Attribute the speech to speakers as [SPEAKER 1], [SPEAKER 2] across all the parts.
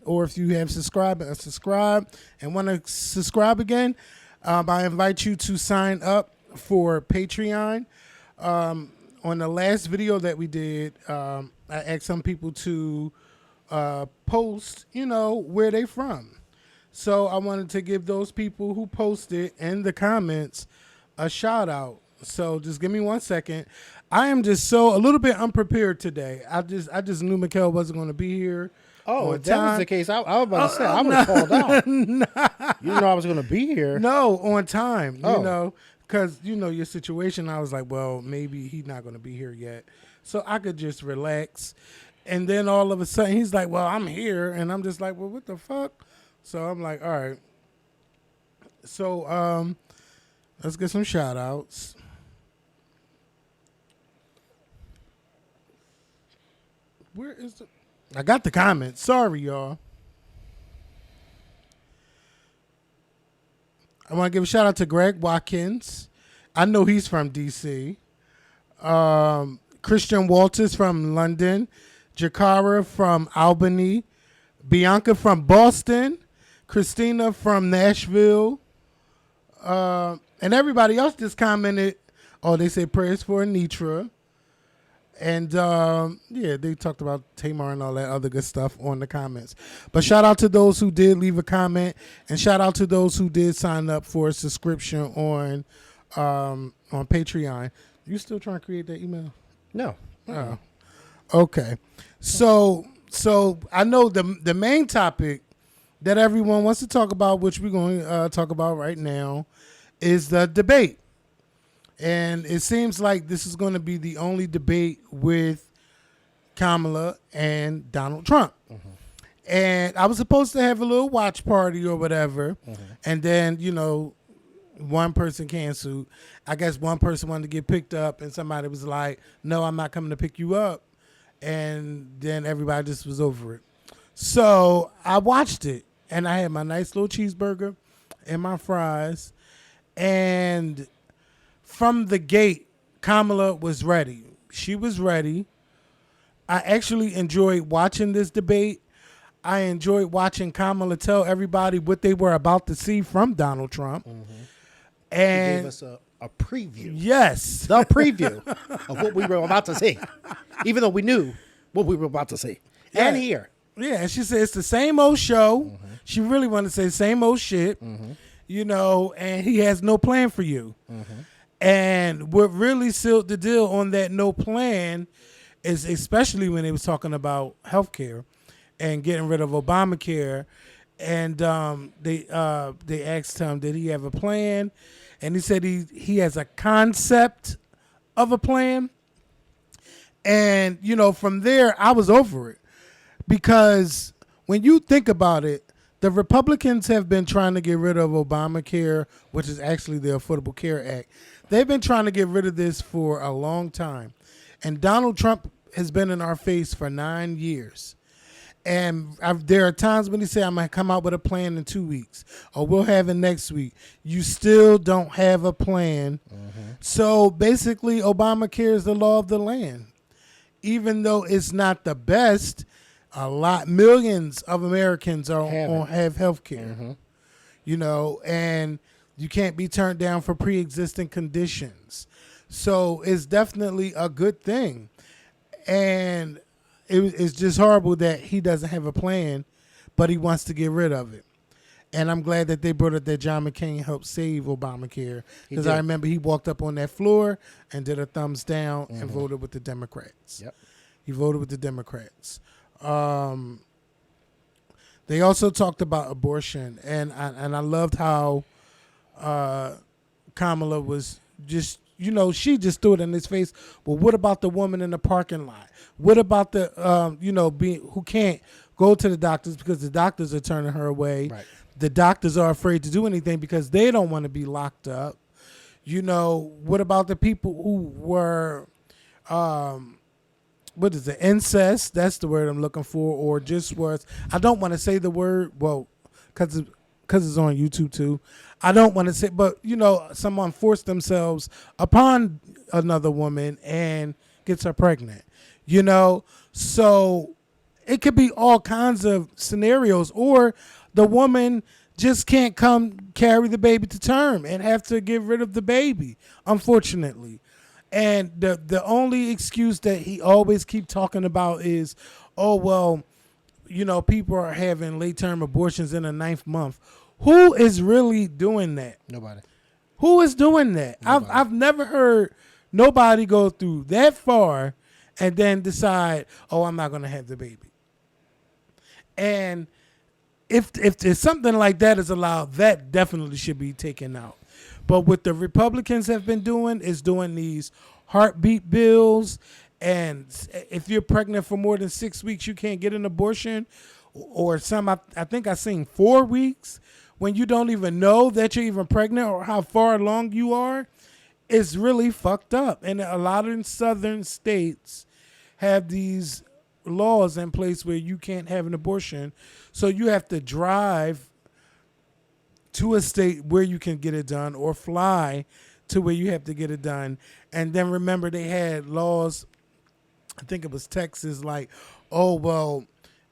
[SPEAKER 1] or if you have subscribed and want to subscribe again, I invite you to sign up for Patreon. On the last video that we did, I asked some people to post, where they from. So I wanted to give those people who posted in the comments a shout out. So just give me 1 second. I am just a little bit unprepared today. I just knew Mikkel wasn't going to be here.
[SPEAKER 2] Oh, if that was the case, I was about to say, I would have called out. You know I was going to be here.
[SPEAKER 1] No, on time, because, your situation. I was like, well, maybe he's not going to be here yet. So I could just relax. And then all of a sudden, he's like, well, I'm here. And I'm just like, well, what the fuck? So I'm like, all right. So let's get some shout outs. Where is the... I got the comments. Sorry, y'all. I want to give a shout out to Greg Watkins. I know he's from D.C. Christian Walters from London. Jakara from Albany. Bianca from Boston. Christina from Nashville. And everybody else just commented. Oh, they said prayers for Anitra. And, they talked about Tamar and all that other good stuff on the comments. But shout out to those who did leave a comment. And shout out to those who did sign up for a subscription on Patreon. You still trying to create that email?
[SPEAKER 2] No.
[SPEAKER 1] Oh. Okay. So I know the main topic that everyone wants to talk about, which we're going to talk about right now, is the debate. And it seems like this is going to be the only debate with Kamala and Donald Trump. Mm-hmm. And I was supposed to have a little watch party or whatever. Mm-hmm. And then, one person canceled. I guess one person wanted to get picked up and somebody was like, no, I'm not coming to pick you up. And then everybody just was over it. So I watched it and I had my nice little cheeseburger and my fries. And from the gate, Kamala was ready. She was ready. I actually enjoyed watching this debate. I enjoyed watching Kamala tell everybody what they were about to see from Donald Trump. Mm-hmm. And
[SPEAKER 2] she gave us a preview.
[SPEAKER 1] Yes.
[SPEAKER 2] The preview of what we were about to see. Even though we knew what we were about to see. Yeah. And hear.
[SPEAKER 1] Yeah, and she said it's the same old show. Mm-hmm. She really wanted to say same old shit. Mm-hmm. And he has no plan for you. Mm-hmm. And what really sealed the deal on that no plan is especially when they was talking about healthcare and getting rid of Obamacare. And they asked him, did he have a plan? And he said he has a concept of a plan. And, from there, I was over it. Because when you think about it, the Republicans have been trying to get rid of Obamacare, which is actually the Affordable Care Act. They've been trying to get rid of this for a long time. And Donald Trump has been in our face for 9 years. And there are times when he say, I'm going to come out with a plan in 2 weeks, or we'll have it next week. You still don't have a plan. Mm-hmm. So basically, Obamacare is the law of the land. Even though it's not the best, millions of Americans have health care. Mm-hmm. And you can't be turned down for pre-existing conditions. So it's definitely a good thing. And it's just horrible that he doesn't have a plan, but he wants to get rid of it. And I'm glad that they brought up that John McCain helped save Obamacare. Because I remember he walked up on that floor and did a thumbs down and voted with the Democrats. Yep. He voted with the Democrats. They also talked about abortion. And I loved how Kamala was just, she just threw it in his face. Well, what about the woman in the parking lot? What about the, who can't go to the doctors because the doctors are turning her away? Right. The doctors are afraid to do anything because they don't want to be locked up. What about the people who were, what is it, incest? That's the word I'm looking for. Or just was, I don't want to say the word, well, because it's on YouTube too. I don't want to say, but, someone forced themselves upon another woman and gets her pregnant. So It could be all kinds of scenarios, or the woman just can't come carry the baby to term and have to get rid of the baby, unfortunately. And the only excuse that he always keep talking about is, oh, well, people are having late term abortions in the 9th month. Who is really doing that?
[SPEAKER 2] Nobody.
[SPEAKER 1] Who is doing that? I've never heard nobody go through that far and then decide, oh, I'm not going to have the baby. And if something like that is allowed, that definitely should be taken out. But what the Republicans have been doing is doing these heartbeat bills, and if you're pregnant for more than 6 weeks, you can't get an abortion, or I think I seen 4 weeks when you don't even know that you're even pregnant or how far along you are. It's really fucked up. And a lot of southern states have these laws in place where you can't have an abortion, so you have to drive to a state where you can get it done, or fly to where you have to get it done. And then remember, they had laws, I think it was Texas, like, oh, well,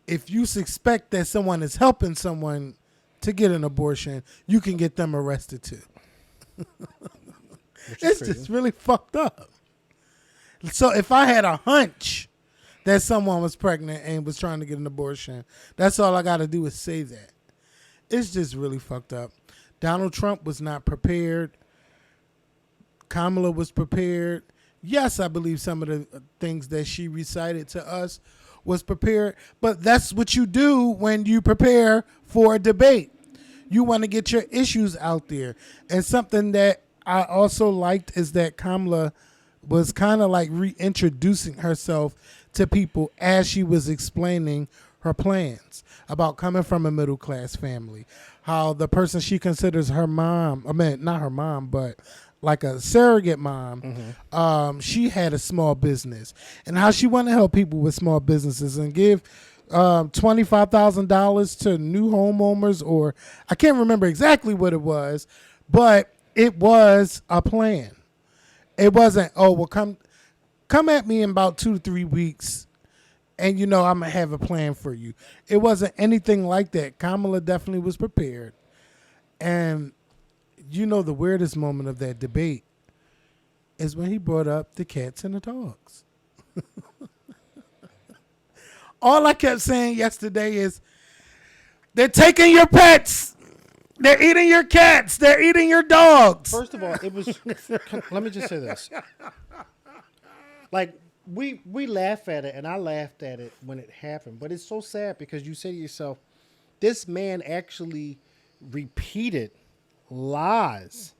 [SPEAKER 1] if you suspect that someone is helping someone to get an abortion, you can get them arrested too. It's just really fucked up. So if I had a hunch that someone was pregnant and was trying to get an abortion, that's all I got to do is say that. It's just really fucked up. Donald Trump was not prepared. Kamala was prepared. Yes, I believe some of the things that she recited to us was prepared, but that's what you do when you prepare for a debate. You want to get your issues out there. And something that I also liked is that Kamala was kind of like reintroducing herself to people as she was explaining her plans about coming from a middle class family, how the person she considers her mom, not her mom, but like a surrogate mom, she had a small business, and how she wanted to help people with small businesses and give $25,000 to new homeowners, or I can't remember exactly what it was, but it was a plan. It wasn't, oh, well, come at me in about 2 to 3 weeks, and I'm going to have a plan for you. It wasn't anything like that. Kamala definitely was prepared. And the weirdest moment of that debate is when he brought up the cats and the dogs. All I kept saying yesterday is, they're taking your pets. They're eating your cats. They're eating your dogs.
[SPEAKER 2] First of all, it was. Let me just say this. Like, we laugh at it, and I laughed at it when it happened. But it's so sad because you say to yourself, this man actually repeated lies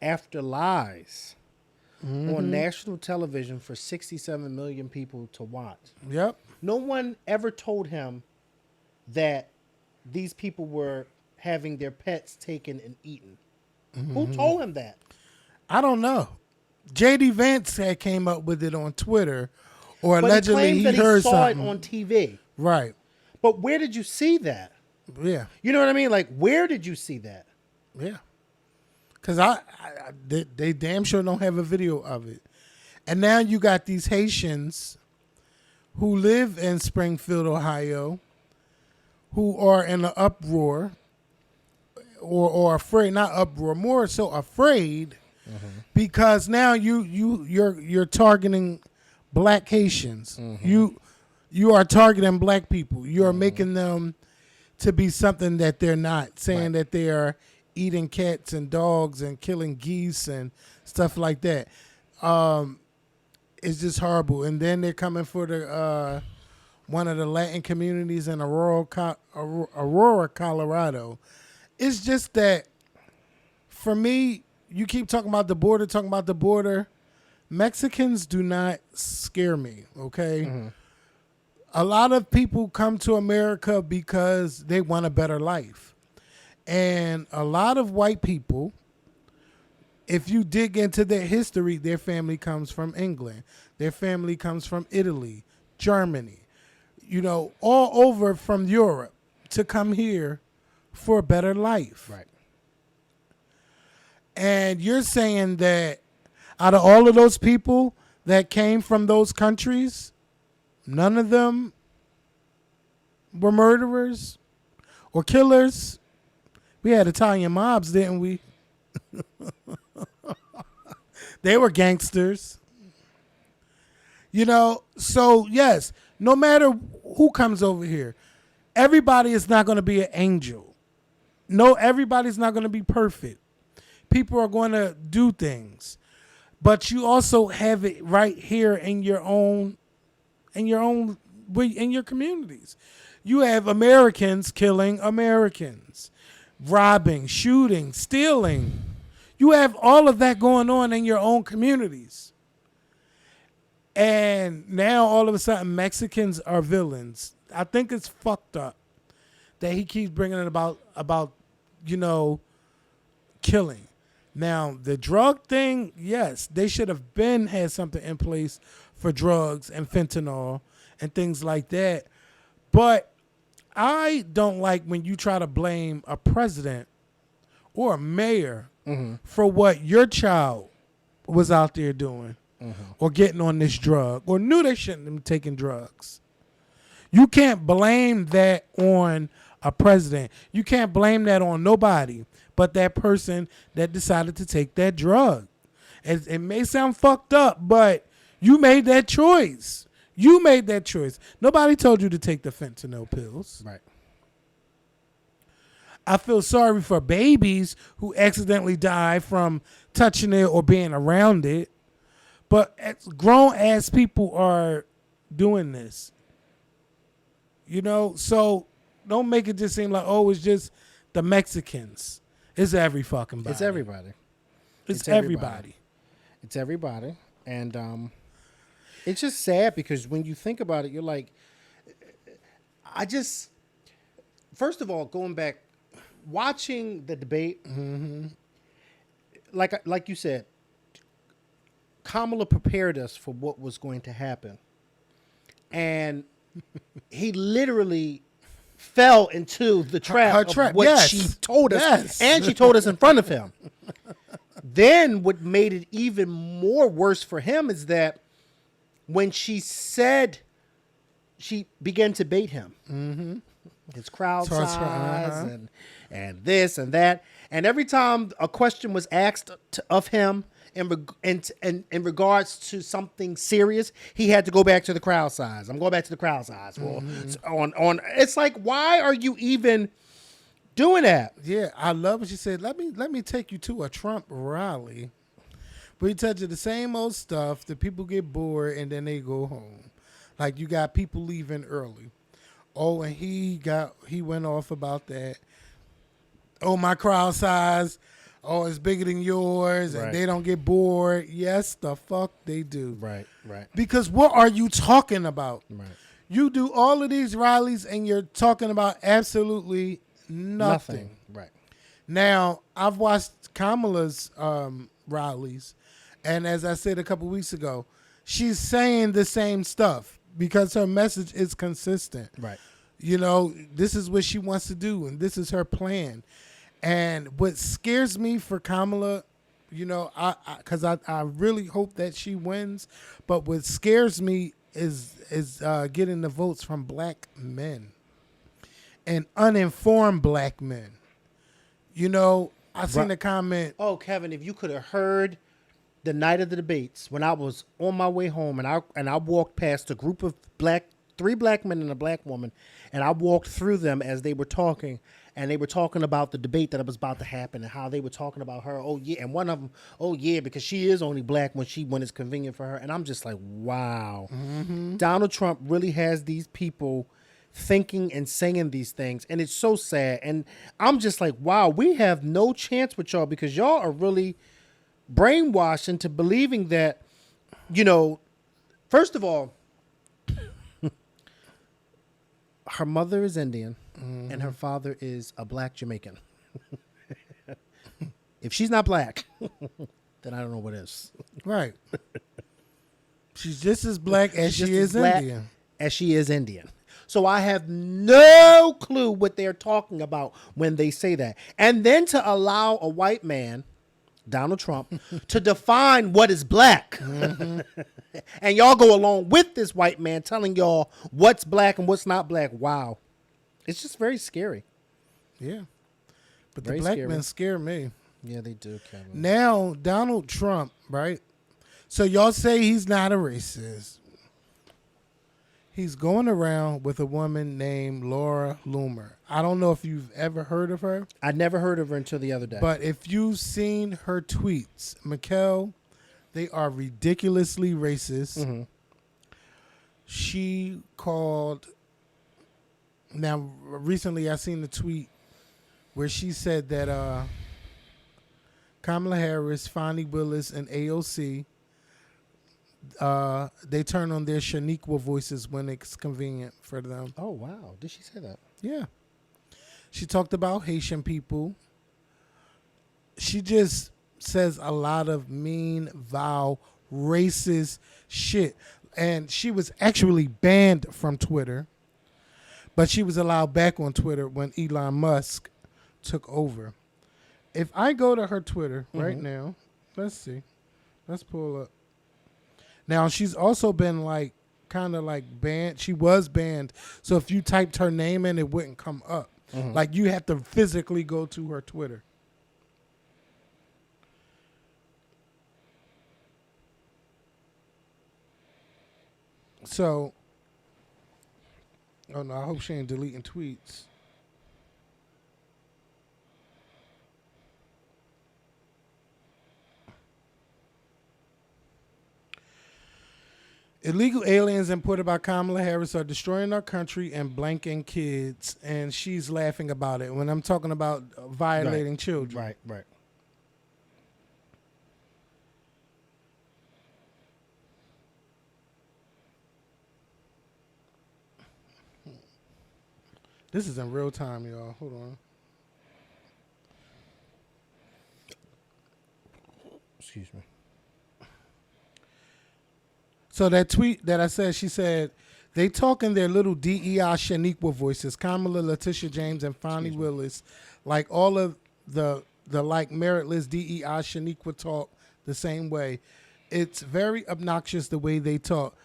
[SPEAKER 2] after lies on national television for 67 million people to watch.
[SPEAKER 1] Yep.
[SPEAKER 2] No one ever told him that these people were having their pets taken and eaten. Who told him that?
[SPEAKER 1] I don't know. J.D. Vance had came up with it on Twitter, or
[SPEAKER 2] But
[SPEAKER 1] allegedly
[SPEAKER 2] he claims that
[SPEAKER 1] heard
[SPEAKER 2] he saw
[SPEAKER 1] something.
[SPEAKER 2] it on TV.
[SPEAKER 1] Right.
[SPEAKER 2] But where did you see that?
[SPEAKER 1] Yeah.
[SPEAKER 2] You know what I mean? Like, where did you see that?
[SPEAKER 1] Yeah. Because they damn sure don't have a video of it. And now you got these Haitians who live in Springfield, Ohio, who are in an uproar, or afraid, not uproar, more so afraid, because now you're targeting black Haitians. You are targeting black people. You are making them to be something that they're not, saying that they are eating cats and dogs and killing geese and stuff like that. It's just horrible. And then they're coming for the one of the Latin communities in Aurora, Colorado. It's just that, for me, you keep talking about the border. Mexicans do not scare me, okay? A lot of people come to America because they want a better life. And a lot of white people, if you dig into their history, their family comes from England. Their family comes from Italy, Germany, all over from Europe to come here for a better life.
[SPEAKER 2] Right.
[SPEAKER 1] And you're saying that out of all of those people that came from those countries, none of them were murderers or killers. We had Italian mobs, didn't we? They were gangsters. You know, so yes, no matter who comes over here, everybody is not going to be an angel. No, everybody's not going to be perfect. People are going to do things. But you also have it right here in your communities. You have Americans killing Americans, robbing, shooting, stealing. You have all of that going on in your own communities. And now all of a sudden Mexicans are villains. I think it's fucked up that he keeps bringing it about killing. Now, the drug thing, yes, they should have had something in place for drugs and fentanyl and things like that. But I don't like when you try to blame a president or a mayor for what your child was out there doing or getting on this drug or knew they shouldn't have been taking drugs. You can't blame that on a president. You can't blame that on nobody but that person that decided to take that drug. It may sound fucked up, but you made that choice. You made that choice. Nobody told you to take the fentanyl pills.
[SPEAKER 2] Right.
[SPEAKER 1] I feel sorry for babies who accidentally die from touching it or being around it. But grown-ass people are doing this. You know, so don't make it just seem like, oh, it's just the Mexicans. It's every fucking body.
[SPEAKER 2] It's everybody.
[SPEAKER 1] It's everybody.
[SPEAKER 2] It's everybody. And it's just sad because when you think about it, you're like, first of all, going back, watching the debate, like you said, Kamala prepared us for what was going to happen. And he literally fell into the trap of what she told us. Yes. And she told us in front of him. Then what made it even more worse for him is that when she said, she began to bait him. His crowd size and this and that. And every time a question was asked of him in regards to something serious, he had to go back to the crowd size. I'm going back to the crowd size. Well, it's like, why are you even doing that?
[SPEAKER 1] Yeah, I love what she said. Let me take you to a Trump rally. We touch the same old stuff. The people get bored and then they go home. Like you got people leaving early. Oh, and he went off about that. Oh, my crowd size. Oh, it's bigger than yours, and they don't get bored. Yes, the fuck they do.
[SPEAKER 2] Right.
[SPEAKER 1] Because what are you talking about?
[SPEAKER 2] Right.
[SPEAKER 1] You do all of these rallies, and you're talking about absolutely nothing.
[SPEAKER 2] Right.
[SPEAKER 1] Now, I've watched Kamala's rallies, and as I said a couple weeks ago, she's saying the same stuff because her message is consistent.
[SPEAKER 2] Right.
[SPEAKER 1] You know, this is what she wants to do, and this is her plan. And what scares me for Kamala, you know, because I really hope that she wins, but what scares me is getting the votes from black men and uninformed black men. You know, I seen a comment.
[SPEAKER 2] Oh, Kevin, if you could have heard the night of the debates when I was on my way home and I walked past a group of three black men and a black woman, and I walked through them as they were talking. And they were talking about the debate that was about to happen and how they were talking about her. Oh, yeah. And one of them, oh, yeah, because she is only black when it's convenient for her. And I'm just like, wow. Donald Trump really has these people thinking and saying these things. And it's so sad. And I'm just like, wow, we have no chance with y'all because y'all are really brainwashed into believing that, you know, first of all, her mother is Indian. And her father is a black Jamaican. If she's not black, then I don't know what is.
[SPEAKER 1] Right. She's just as black as she is Indian.
[SPEAKER 2] As she is Indian. So I have no clue what they're talking about when they say that. And then to allow a white man, Donald Trump, to define what is black. And y'all go along with this white man telling y'all what's black and what's not black. Wow. It's just very scary.
[SPEAKER 1] Yeah. But
[SPEAKER 2] Very
[SPEAKER 1] the black
[SPEAKER 2] scary.
[SPEAKER 1] men scare me.
[SPEAKER 2] Yeah, they do, Kevin.
[SPEAKER 1] Now, Donald Trump, right? So y'all say he's not a racist. He's going around with a woman named Laura Loomer. I don't know if you've ever heard of her.
[SPEAKER 2] I never heard of her until the other day.
[SPEAKER 1] But if you've seen her tweets, Mikkel, they are ridiculously racist.
[SPEAKER 2] Mm-hmm.
[SPEAKER 1] She called... Now, recently I seen the tweet where she said that Kamala Harris, Fonnie Willis, and AOC... they turn on their Shaniqua voices when it's convenient for them.
[SPEAKER 2] Oh, wow. Did she say that?
[SPEAKER 1] Yeah. She talked about Haitian people. She just says a lot of mean, vile, racist shit. And she was actually banned from Twitter, but she was allowed back on Twitter when Elon Musk took over. If I go to her Twitter right now, let's see. Let's pull up. Now, she's also been like kind of like banned. She was banned. So if you typed her name in, it wouldn't come up. Like you have to physically go to her Twitter. So, oh no, I hope she ain't deleting tweets. Illegal aliens imported by Kamala Harris are destroying our country and blanking kids, and she's laughing about it when I'm talking about violating children.
[SPEAKER 2] Right.
[SPEAKER 1] This is in real time, y'all. Hold on.
[SPEAKER 2] Excuse me.
[SPEAKER 1] So that tweet that I said, she said, they talk in their little DEI Shaniqua voices, Kamala, Letitia James, and Fonnie Willis, like all of the like meritless DEI Shaniqua talk the same way. It's very obnoxious the way they talk.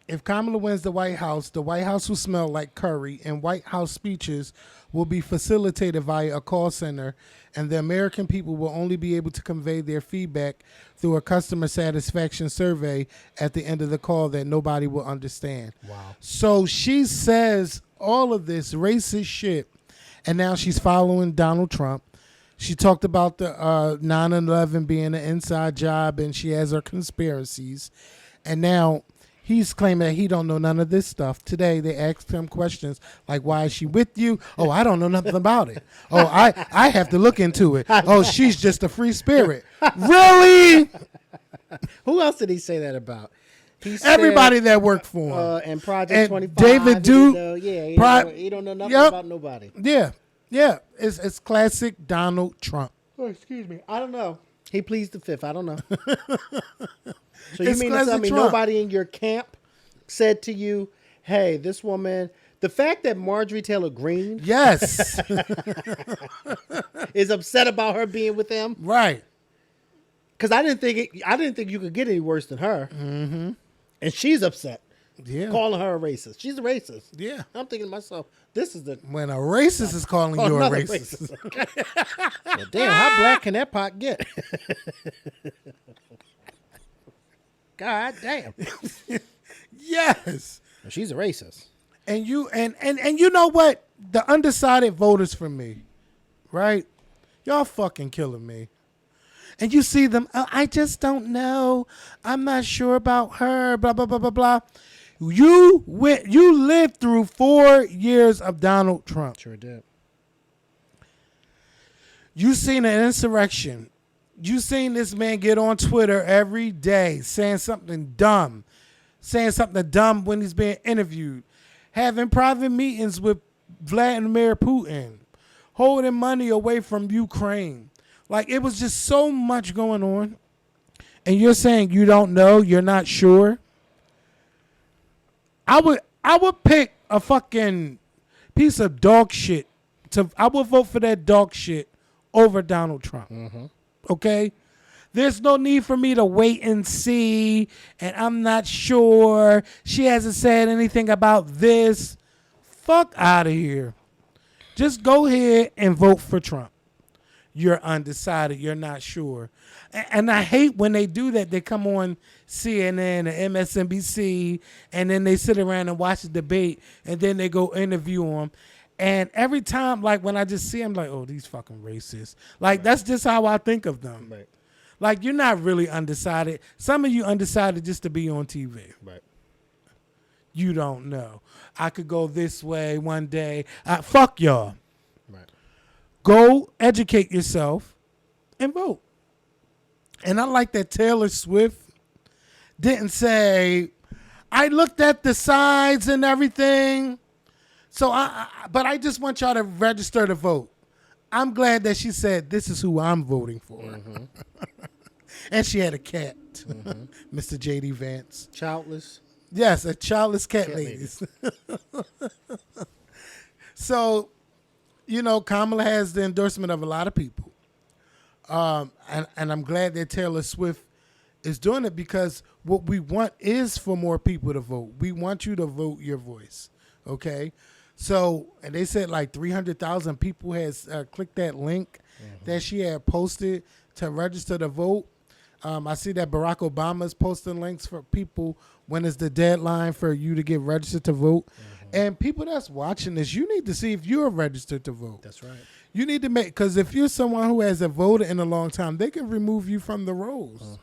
[SPEAKER 1] If Kamala wins the White House will smell like curry, and White House speeches will be facilitated via a call center, and the American people will only be able to convey their feedback through a customer satisfaction survey at the end of the call that nobody will understand.
[SPEAKER 2] Wow.
[SPEAKER 1] So she says all of this racist shit, and now she's following Donald Trump. She talked about the 9/11 being an inside job, and she has her conspiracies. And now he's claiming that he don't know none of this stuff. Today, they asked him questions like, why is she with you? Oh, I don't know nothing about it. Oh, I have to look into it. Oh, she's just a free spirit. Really?
[SPEAKER 2] Who else did he say that about? He said,
[SPEAKER 1] Everybody that worked for him.
[SPEAKER 2] And Project
[SPEAKER 1] And
[SPEAKER 2] 25.
[SPEAKER 1] David Duke.
[SPEAKER 2] He don't know nothing about nobody.
[SPEAKER 1] Yeah. It's classic Donald Trump.
[SPEAKER 2] Oh, excuse me. I don't know. He pleads the fifth. I don't know. So you
[SPEAKER 1] It's
[SPEAKER 2] mean to tell
[SPEAKER 1] classic
[SPEAKER 2] me
[SPEAKER 1] Trump.
[SPEAKER 2] nobody in your camp said to you, hey, this woman, the fact that Marjorie Taylor Greene
[SPEAKER 1] Yes.
[SPEAKER 2] is upset about her being with him?
[SPEAKER 1] Right.
[SPEAKER 2] Because I didn't think you could get any worse than her. Mm-hmm. And she's upset.
[SPEAKER 1] Yeah.
[SPEAKER 2] Calling her a racist. She's a racist.
[SPEAKER 1] Yeah.
[SPEAKER 2] I'm thinking to myself, this is the
[SPEAKER 1] When a racist is calling you a
[SPEAKER 2] another
[SPEAKER 1] racist.
[SPEAKER 2] Well, damn, how black can that pot get? God damn.
[SPEAKER 1] Yes.
[SPEAKER 2] Well, she's a racist.
[SPEAKER 1] And you and you know what? The undecided voters for me, right? Y'all fucking killing me. And you see them, oh, I just don't know. I'm not sure about her, blah, blah, blah, blah, blah. You lived through 4 years of Donald Trump.
[SPEAKER 2] Sure did.
[SPEAKER 1] You seen an insurrection. You seen this man get on Twitter every day saying something dumb when he's being interviewed, having private meetings with Vladimir Putin, holding money away from Ukraine. Like, it was just so much going on. And you're saying you don't know, you're not sure. I would pick a fucking piece of dog shit. I would vote for that dog shit over Donald Trump.
[SPEAKER 2] Mm-hmm.
[SPEAKER 1] Okay? There's no need for me to wait and see, and I'm not sure. She hasn't said anything about this. Fuck out of here. Just go ahead and vote for Trump. You're undecided. You're not sure. And I hate when they do that. They come on CNN and MSNBC, and then they sit around and watch the debate, and then they go interview them. And every time, like, when I just see them, like, oh, these fucking racists. Like, that's just how I think of them.
[SPEAKER 2] Right.
[SPEAKER 1] Like, you're not really undecided. Some of you undecided just to be on TV.
[SPEAKER 2] Right.
[SPEAKER 1] You don't know. I could go this way one day. Fuck y'all.
[SPEAKER 2] Right.
[SPEAKER 1] Go educate yourself and vote. And I like that Taylor Swift didn't say, I looked at the sides and everything. So but I just want y'all to register to vote. I'm glad that she said, this is who I'm voting for. Mm-hmm. And she had a cat, Mr. J.D. Vance.
[SPEAKER 2] Childless.
[SPEAKER 1] Yes, a childless cat ladies. So, you know, Kamala has the endorsement of a lot of people. And I'm glad that Taylor Swift is doing it, because what we want is for more people to vote. We want you to vote your voice, okay? So, and they said like 300,000 people has clicked that link that she had posted to register to vote. I see that Barack Obama is posting links for people when is the deadline for you to get registered to vote. And people that's watching this, you need to see if you're registered to vote.
[SPEAKER 2] That's right.
[SPEAKER 1] You need to make, because if you're someone who hasn't voted in a long time, they can remove you from the rolls.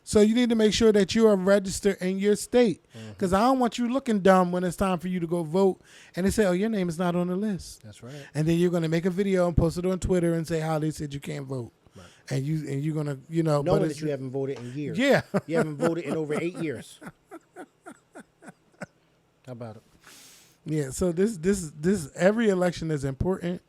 [SPEAKER 1] So you need to make sure that you are registered in your state, because I don't want you looking dumb when it's time for you to go vote and they say, oh, your name is not on the list.
[SPEAKER 2] That's right.
[SPEAKER 1] And then you're going to make a video and post it on Twitter and say how they said you can't vote.
[SPEAKER 2] Right.
[SPEAKER 1] And you're going to, you know.
[SPEAKER 2] Knowing
[SPEAKER 1] but
[SPEAKER 2] that you haven't voted in years.
[SPEAKER 1] Yeah.
[SPEAKER 2] You haven't voted in over 8 years. How about it?
[SPEAKER 1] Yeah, so this every election is important,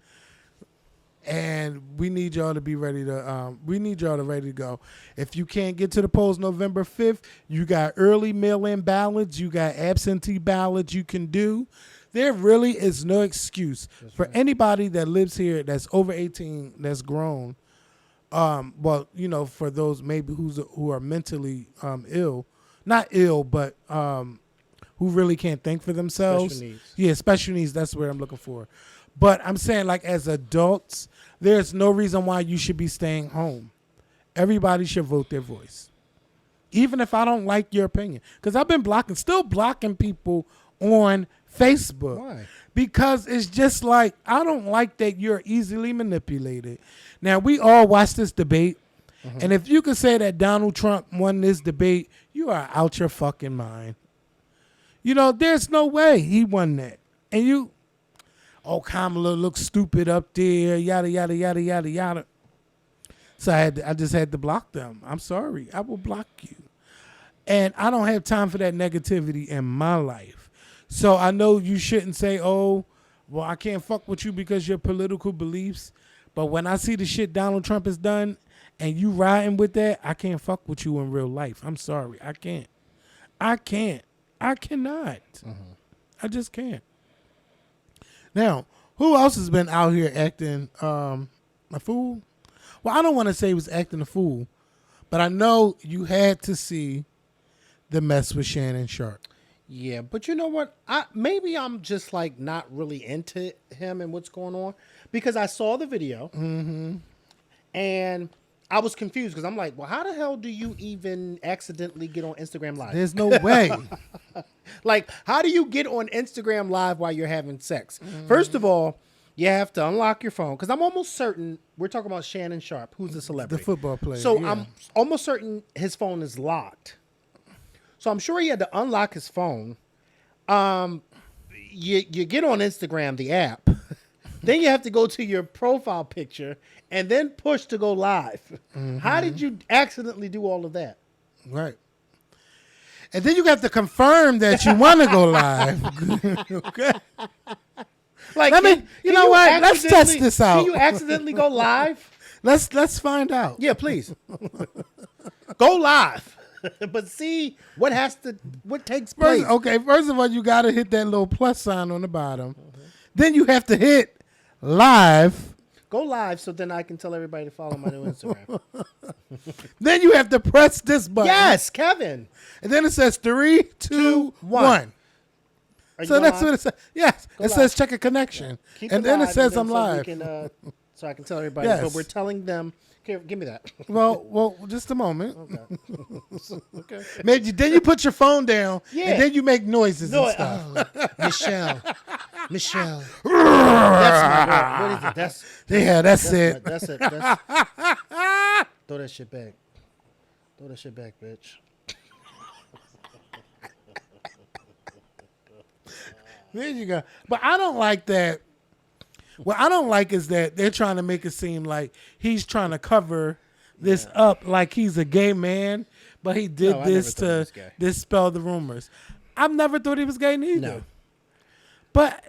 [SPEAKER 1] and we need y'all to be ready to ready to go. If you can't get to the polls November 5th, you got early mail-in ballots, you got absentee ballots you can do. There really is no excuse for anybody that lives here that's over 18, that's grown. Well, you know, for those maybe who are mentally ill, not ill, but who really can't think for themselves.
[SPEAKER 2] Special needs.
[SPEAKER 1] Yeah, special needs. That's what I'm looking for. But I'm saying, like, as adults, there's no reason why you should be staying home. Everybody should vote their voice, even if I don't like your opinion. Because I've been still blocking people on Facebook.
[SPEAKER 2] Why?
[SPEAKER 1] Because it's just like, I don't like that you're easily manipulated. Now, we all watched this debate. And if you could say that Donald Trump won this debate, you are out your fucking mind. You know, there's no way he won that. And Kamala looks stupid up there, yada, yada, yada, yada, yada. So I just had to block them. I'm sorry. I will block you. And I don't have time for that negativity in my life. So I know you shouldn't say, oh, well, I can't fuck with you because your political beliefs. But when I see the shit Donald Trump has done and you riding with that, I can't fuck with you in real life. I'm sorry. I can't. I cannot. I just can't. Now, who else has been out here acting a fool? Well, I don't want to say he was acting a fool, but I know you had to see the mess with Shannon Sharpe.
[SPEAKER 2] Yeah, but you know what? Maybe I'm just like not really into him and what's going on, because I saw the video and I was confused, because I'm like, well, how the hell do you even accidentally get on Instagram Live?
[SPEAKER 1] There's no way.
[SPEAKER 2] Like, how do you get on Instagram Live while you're having sex? First of all, you have to unlock your phone, because I'm almost certain we're talking about Shannon Sharpe, who's the celebrity,
[SPEAKER 1] The football player.
[SPEAKER 2] So
[SPEAKER 1] yeah.
[SPEAKER 2] I'm almost certain his phone is locked. So I'm sure he had to unlock his phone. You get on Instagram, the app. Then you have to go to your profile picture and then push to go live. How did you accidentally do all of that?
[SPEAKER 1] Right. And then you have to confirm that you want to go live. Okay.
[SPEAKER 2] Like,
[SPEAKER 1] you know what? Let's test this out.
[SPEAKER 2] Can you accidentally go live?
[SPEAKER 1] Let's find out.
[SPEAKER 2] Yeah, please. Go live. But see what takes place.
[SPEAKER 1] First of all, you got to hit that little plus sign on the bottom. Then you have to hit live.
[SPEAKER 2] Go live so then I can tell everybody to follow my new Instagram.
[SPEAKER 1] Then you have to press this button.
[SPEAKER 2] Yes, Kevin.
[SPEAKER 1] And then it says 3, 2, 1. So that's what it says. Yes. It says check a connection.
[SPEAKER 2] Keep
[SPEAKER 1] And then it
[SPEAKER 2] live,
[SPEAKER 1] says
[SPEAKER 2] and
[SPEAKER 1] I'm
[SPEAKER 2] so
[SPEAKER 1] live.
[SPEAKER 2] we can, so I can tell everybody.
[SPEAKER 1] Yes.
[SPEAKER 2] But we're telling them. Here, give me that.
[SPEAKER 1] Well, just a moment.
[SPEAKER 2] Okay. Okay.
[SPEAKER 1] Maybe then you put your phone down,
[SPEAKER 2] Yeah.
[SPEAKER 1] and then you make noises
[SPEAKER 2] No,
[SPEAKER 1] and stuff.
[SPEAKER 2] Michelle. That's my girl. What is it?
[SPEAKER 1] That's it.
[SPEAKER 2] That's it. Throw that shit back. Throw that shit back, bitch.
[SPEAKER 1] There you go. But I don't like that. What I don't like is that they're trying to make it seem like he's trying to cover this up like he's a gay man, but he did this to dispel the rumors. I've never thought he was gay neither.
[SPEAKER 2] No.
[SPEAKER 1] But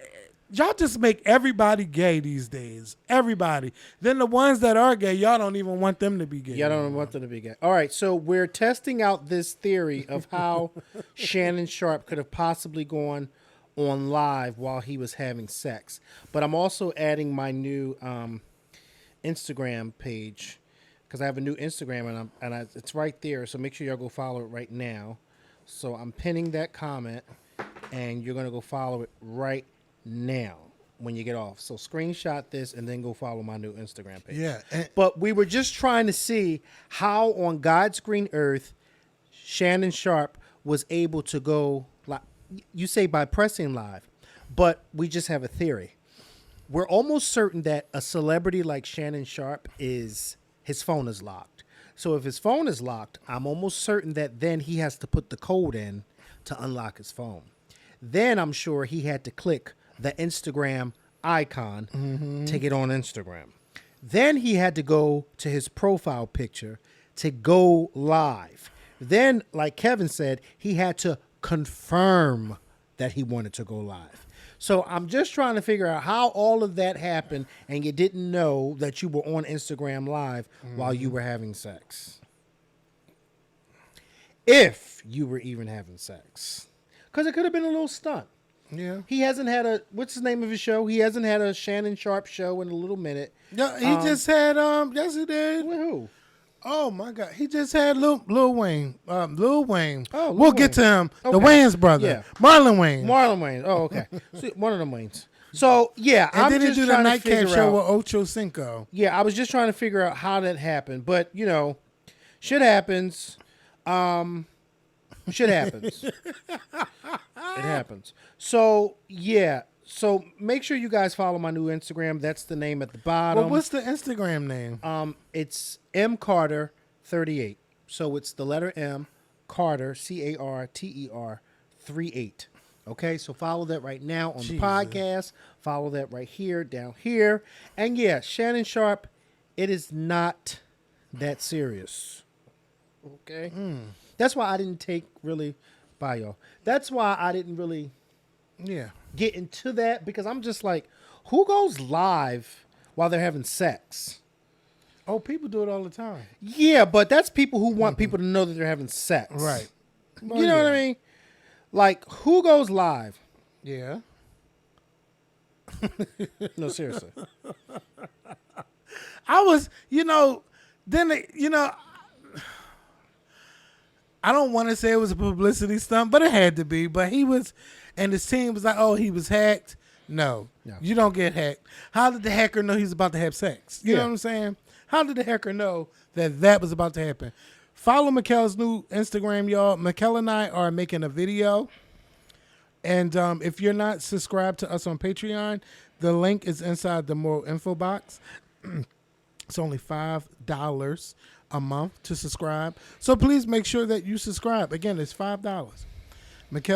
[SPEAKER 1] y'all just make everybody gay these days. Everybody. Then the ones that are gay, y'all don't even want them to be gay.
[SPEAKER 2] Y'all don't want them to be gay. All right, so we're testing out this theory of how Shannon Sharpe could have possibly gone on live while he was having sex. But I'm also adding my new Instagram page because I have a new Instagram and it's right there. So make sure y'all go follow it right now. So I'm pinning that comment and you're going to go follow it right now when you get off. So screenshot this and then go follow my new Instagram page.
[SPEAKER 1] Yeah.
[SPEAKER 2] But we were just trying to see how on God's green earth Shannon Sharpe was able to go live. You say by pressing live, but we just have a theory. We're almost certain that a celebrity like Shannon Sharpe his phone is locked. So if his phone is locked, I'm almost certain that then he has to put the code in to unlock his phone. Then I'm sure he had to click the Instagram icon to get on Instagram. Then he had to go to his profile picture to go live. Then, like Kevin said, he had to confirm that he wanted to go live. So I'm just trying to figure out how all of that happened and you didn't know that you were on Instagram live while you were having sex. If you were even having sex. Because it could have been a little stunt.
[SPEAKER 1] Yeah.
[SPEAKER 2] He hasn't had what's the name of his show? He hasn't had a Shannon Sharpe show in a little minute.
[SPEAKER 1] Yeah, he just had yes he did.
[SPEAKER 2] With who?
[SPEAKER 1] Oh my God, he just had Lil Wayne. Lil Wayne.
[SPEAKER 2] Oh,
[SPEAKER 1] we'll get to him. The
[SPEAKER 2] Okay.
[SPEAKER 1] Wayne's brother.
[SPEAKER 2] Yeah.
[SPEAKER 1] Marlon Wayne.
[SPEAKER 2] Marlon Wayne. Oh, okay. So, one of them Waynes. So yeah,
[SPEAKER 1] And
[SPEAKER 2] I'm
[SPEAKER 1] then he
[SPEAKER 2] just
[SPEAKER 1] do the
[SPEAKER 2] trying to
[SPEAKER 1] nightcap
[SPEAKER 2] figure
[SPEAKER 1] show
[SPEAKER 2] out.
[SPEAKER 1] with Ocho Cinco.
[SPEAKER 2] Yeah, I was just trying to figure out how that happened, but you know, shit happens. Shit happens. It happens. So yeah. So make sure you guys follow my new Instagram. That's the name at the bottom.
[SPEAKER 1] Well, what's the Instagram name?
[SPEAKER 2] It's mcarter38. So it's the letter M, Carter, Carter 38. Okay, so follow that right now on the podcast. Follow that right here, down here. And yeah, Shannon Sharpe, it is not that serious. Okay? That's why I didn't take really, bye y'all. That's why I didn't really get into that because I'm just like, who goes live while they're having sex?
[SPEAKER 1] Oh, people do it all the time.
[SPEAKER 2] Yeah, but that's people who want people to know that they're having sex.
[SPEAKER 1] Right. Well,
[SPEAKER 2] You know what I mean? Like, who goes live?
[SPEAKER 1] Yeah.
[SPEAKER 2] No, seriously.
[SPEAKER 1] I was, I don't want to say it was a publicity stunt, but it had to be. But he was, and his team was like, oh, he was hacked. No, you don't get hacked. How did the hacker know he's about to have sex? You know what I'm saying? How did the hacker know that was about to happen? Follow Mikkel's new Instagram, y'all. Mikkel and I are making a video. And if you're not subscribed to us on Patreon, the link is inside the moral info box. It's only $5 a month to subscribe. So please make sure that you subscribe. Again, it's $5. Mikkel